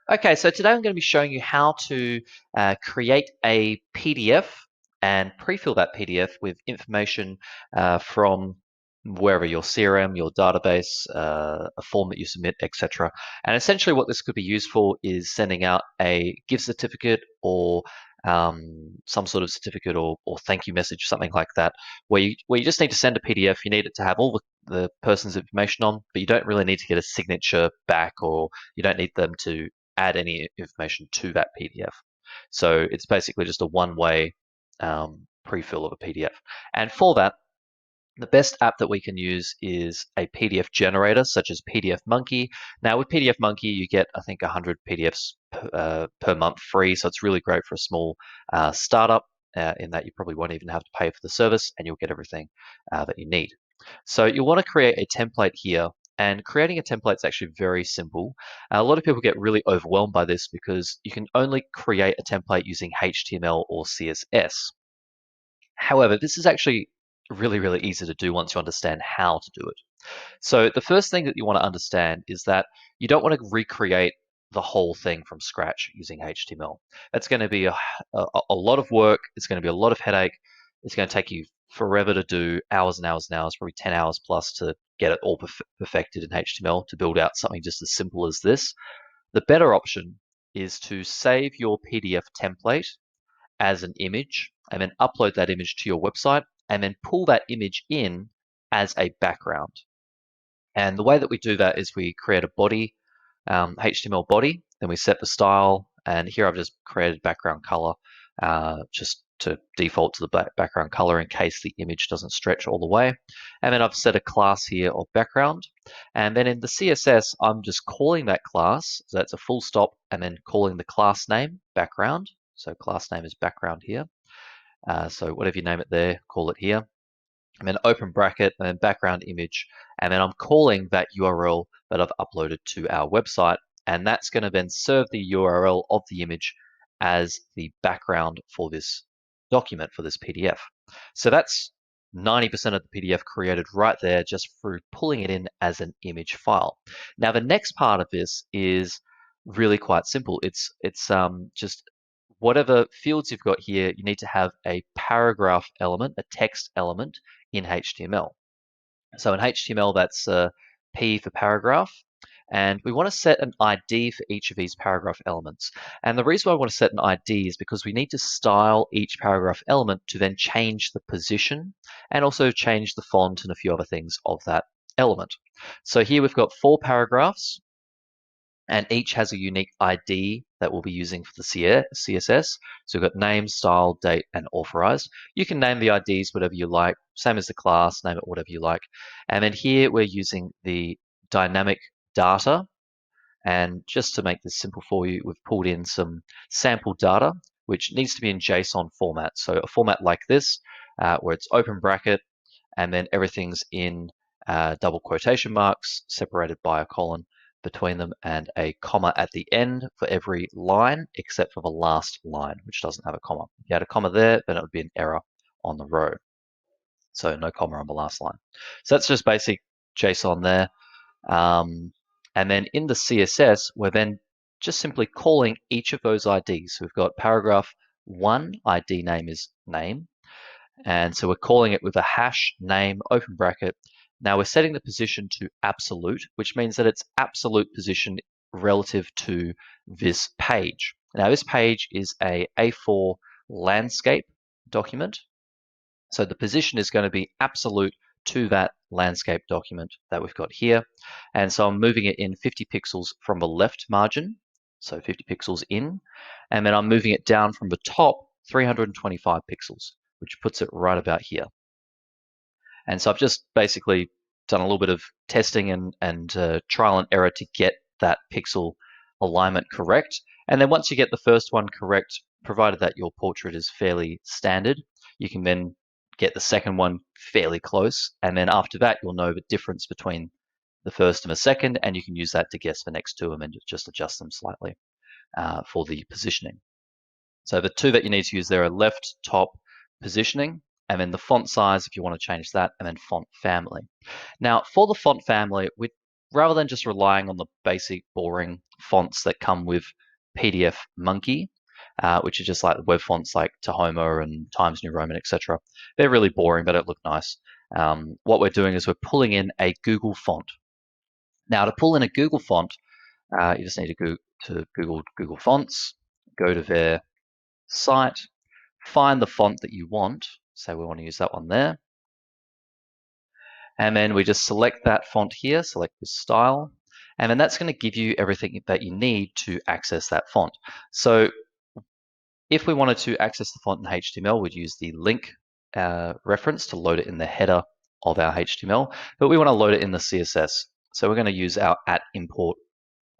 Okay, so today I'm going to be showing you how to create a PDF and pre-fill that PDF with information from wherever your CRM, your database, a form that you submit, etc. And essentially what this could be used for is sending out a gift certificate or some sort of certificate or thank you message, something like that, where you just need to send a PDF. You need it to have all the person's information on, but you don't really need to get a signature back, or you don't need them to add any information to that PDF. So it's basically just a one-way pre-fill of a PDF. And for that, the best app that we can use is a PDF generator, such as PDFMonkey. Now, with PDFMonkey, you get, I think, 100 PDFs per month free, so it's really great for a small startup in that you probably won't even have to pay for the service, and you'll get everything that you need. So you'll want to create a template here, and creating a template is actually very simple. A lot of people get really overwhelmed by this because you can only create a template using HTML or CSS. However, this is actually really, really easy to do once you understand how to do it. So the first thing that you want to understand is that you don't want to recreate the whole thing from scratch using HTML. That's going to be a lot of work. It's going to be a lot of headache. It's going to take you forever to do, hours and hours and hours, probably 10 hours plus to get it all perfected in HTML to build out something just as simple as this. The better option is to save your PDF template as an image and then upload that image to your website and then pull that image in as a background. And the way that we do that is we create a body, HTML body, then we set the style, and here I've just created background color just to default to the background color in case the image doesn't stretch all the way. And then I've set a class here of background. And then in the CSS, I'm just calling that class, so that's a full stop, and then calling the class name background. So class name is background here. So whatever you name it there, call it here. And then open bracket, and then background image. And then I'm calling that URL that I've uploaded to our website. And that's going to then serve the URL of the image as the background for this document, for this PDF. So that's 90% of the PDF created right there just through pulling it in as an image file. Now, the next part of this is really quite simple. It's just whatever fields you've got here, you need to have a paragraph element, a text element in HTML. So in HTML, that's P for paragraph. And we want to set an ID for each of these paragraph elements. And the reason why I want to set an ID is because we need to style each paragraph element to then change the position and also change the font and a few other things of that element. So here we've got 4 paragraphs, and each has a unique ID that we'll be using for the CSS. So we've got name, style, date, and authorized. You can name the IDs whatever you like, same as the class, name it whatever you like. And then here we're using the dynamic data. And just to make this simple for you, we've pulled in some sample data, which needs to be in JSON format. So a format like this, where it's open bracket, and then everything's in double quotation marks, separated by a colon between them, and a comma at the end for every line, except for the last line, which doesn't have a comma. If you had a comma there, then it would be an error on the row. So no comma on the last line. So that's just basic JSON there. And then in the CSS, we're then just simply calling each of those IDs. So we've got paragraph 1, ID name is name. And so we're calling it with a hash name, open bracket. Now we're setting the position to absolute, which means that it's absolute position relative to this page. Now this page is a A4 landscape document. So the position is going to be absolute to that landscape document that we've got here. And so I'm moving it in 50 pixels from the left margin, so 50 pixels in. And then I'm moving it down from the top 325 pixels, which puts it right about here. And so I've just basically done a little bit of testing and trial and error to get that pixel alignment correct. And then once you get the first one correct, provided that your portrait is fairly standard, you can then get the second one fairly close. And then after that, you'll know the difference between the first and the second, and you can use that to guess the next two and just adjust them slightly for the positioning. So the two that you need to use there are left top positioning, and then the font size if you want to change that, and then font family. Now for the font family, rather than just relying on the basic boring fonts that come with PDFMonkey, which are just like web fonts like Tahoma and Times New Roman, etc. They're really boring, but don't look nice. What we're doing is we're pulling in a Google font. Now, to pull in a Google font, you just need to go to Google Fonts, go to their site, find the font that you want. Say we want to use that one there. And then we just select that font here, select this style, and then that's going to give you everything that you need to access that font. So if we wanted to access the font in HTML, we'd use the link reference to load it in the header of our HTML, but we want to load it in the CSS. So we're going to use our @import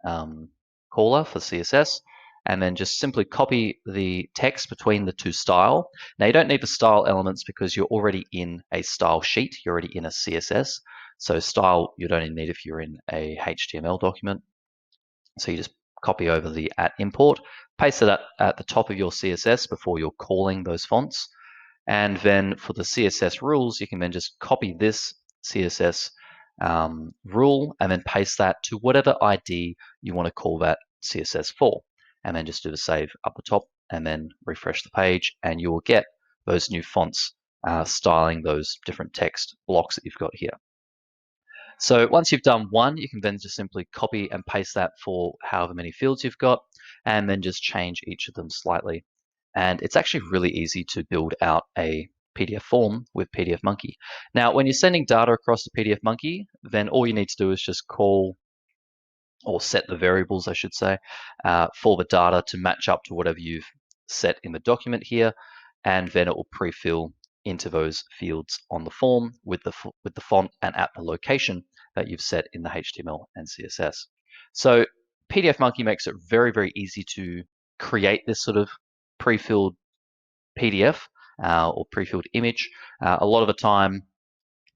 caller for CSS, and then just simply copy the text between the two style. Now you don't need the style elements because you're already in a style sheet, you're already in a CSS. So style you'd only need if you're in a HTML document. So you just copy over the @import, paste it at the top of your CSS before you're calling those fonts. And then for the CSS rules, you can then just copy this CSS rule and then paste that to whatever ID you want to call that CSS for. And then just do the save up the top and then refresh the page, and you will get those new fonts styling those different text blocks that you've got here. So once you've done one, you can then just simply copy and paste that for however many fields you've got, and then just change each of them slightly. And it's actually really easy to build out a PDF form with PDFMonkey. Now, when you're sending data across to PDFMonkey, then all you need to do is just call or set the variables, I should say, for the data to match up to whatever you've set in the document here, and then it will pre-fill into those fields on the form with the font and at the location that you've set in the HTML and CSS. So PDFMonkey makes it very, very easy to create this sort of pre-filled PDF or pre-filled image. A lot of the time,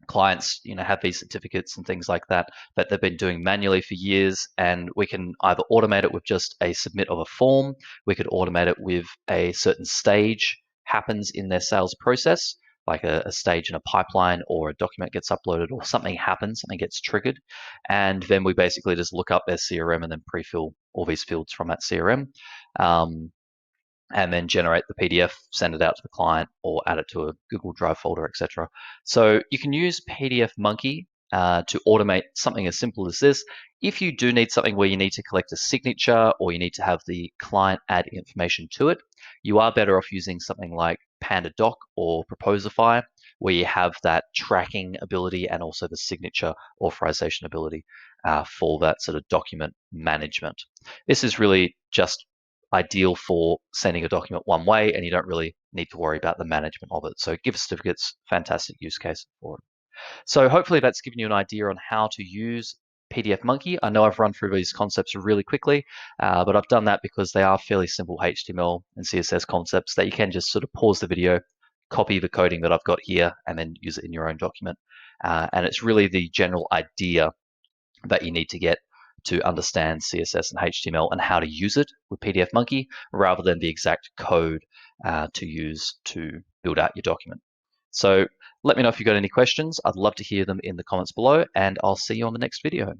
clients have these certificates and things like that they've been doing manually for years, and we can either automate it with just a submit of a form, we could automate it with a certain stage happens in their sales process, like a stage in a pipeline, or a document gets uploaded, or something happens, something gets triggered, and then we basically just look up their CRM and then pre-fill all these fields from that CRM. And then generate the PDF, send it out to the client, or add it to a Google Drive folder, etc. So you can use PDFMonkey to automate something as simple as this. If you do need something where you need to collect a signature, or you need to have the client add information to it, you are better off using something like PandaDoc or Proposify, where you have that tracking ability and also the signature authorization ability for that sort of document management. This is really just ideal for sending a document one way, and you don't really need to worry about the management of it. So gift certificates, fantastic use case for it. So hopefully that's given you an idea on how to use PDFMonkey. I know I've run through these concepts really quickly, but I've done that because they are fairly simple HTML and CSS concepts that you can just sort of pause the video, copy the coding that I've got here, and then use it in your own document. And it's really the general idea that you need to get to understand CSS and HTML and how to use it with PDFMonkey, rather than the exact code to use to build out your document. So let me know if you've got any questions. I'd love to hear them in the comments below, and I'll see you on the next video.